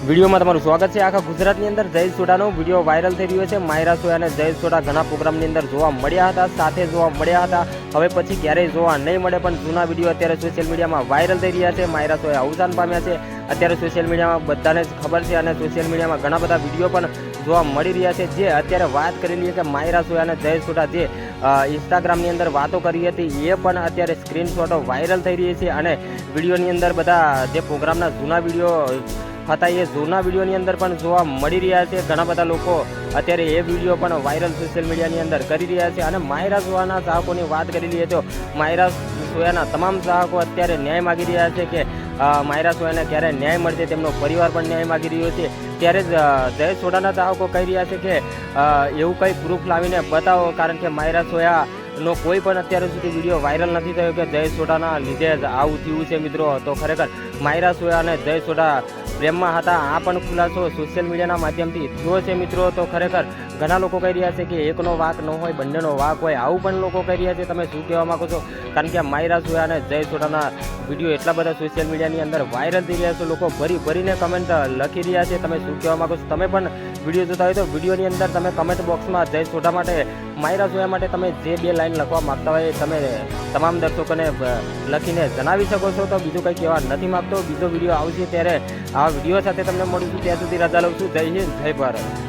વિડીયોમાં તમારું સ્વાગત છે। આખા ગુજરાતની અંદર જયેશ સોઢાનો વિડીયો વાયરલ થઈ રહ્યો છે। માયરા સોયા અને જયેશ સોઢા ઘણા પ્રોગ્રામની અંદર જોવા મળ્યા હતા, સાથે જોવા મળ્યા હતા। હવે પછી ક્યારેય જોવા નહીં મળે, પણ જૂના વિડીયો અત્યારે સોશિયલ મીડિયામાં વાયરલ થઈ રહ્યા છે। માયરા સોયા અવસાન પામ્યા છે અત્યારે સોશિયલ મીડિયામાં બધાને જ ખબર છે, અને સોશિયલ મીડિયામાં ઘણા બધા વિડીયો પણ જોવા મળી રહ્યા છે। જે અત્યારે વાત કરેલી છે કે માયરા સોયા અને જયેશ સોઢા જે ઇન્સ્ટાગ્રામની અંદર વાતો કરી હતી, એ પણ અત્યારે સ્ક્રીનશોટો વાયરલ થઈ રહી છે, અને વિડીયોની અંદર બધા જે પ્રોગ્રામના જૂના વિડીયો હતા એ જૂના વિડીયોની અંદર પણ જોવા મળી રહ્યા છે। ઘણા બધા લોકો અત્યારે એ વિડીયો પણ વાયરલ સોશિયલ મીડિયાની અંદર કરી રહ્યા છે। અને માયરા સોયાના ચાહકોની વાત કરી લઈએ તો માયરા સોયાના તમામ ચાહકો અત્યારે ન્યાય માગી રહ્યા છે કે માયરા સોયાને ક્યારે ન્યાય મળશે, તેમનો પરિવાર પણ ન્યાય માગી રહ્યો છે। ત્યારે જ જયેશ સોઢાના ચાહકો કહી રહ્યા છે કે એવું કંઈ પ્રૂફ લાવીને બતાવો, કારણ કે માયરા સોયાનો કોઈ પણ અત્યાર સુધી વિડીયો વાયરલ નથી થયો કે જયેશ સોઢાના લીધે જ આવું થયું છે। મિત્રો, તો ખરેખર માયરા સોયા અને જયેશ સોઢા પ્રેમમાં હતા, આ પણ ખુલાસો સોશિયલ મીડિયાના માધ્યમથી થયો છે। મિત્રો, તો ખરેખર ઘણા લોકો કહી રહ્યા છે કે એકનો વાંક ન હોય, બંનેનો વાંક હોય, આવું પણ લોકો કહી રહ્યા છે। તમે શું કહેવા માંગો છો? કારણ કે માયરા સોયા અને જયેશ સોઢાના વિડીયો એટલા બધા સોશિયલ મીડિયાની અંદર વાયરલ થઈ રહ્યા છે, લોકો ભરીને કમેન્ટ લખી રહ્યા છે। તમે શું કહેવા માંગો છો? તમે પણ વિડીયો જોતા હોય તો વિડીયોની અંદર તમે કમેન્ટ બોક્સમાં જયેશ સોઢા માટે, માયરા સોયા માટે તમે જે બે લાઈન લખવા માગતા હોય તમે તમામ દર્શકોને લખીને જણાવી શકો છો। તો બીજું કંઈ કહેવા નથી માગતો। બીજો વિડીયો આવશે ત્યારે આ વિડીયો સાથે તમને મળું છું, ત્યાં સુધી રજા લઉં છું। જય હિન્દ, જય ભારત।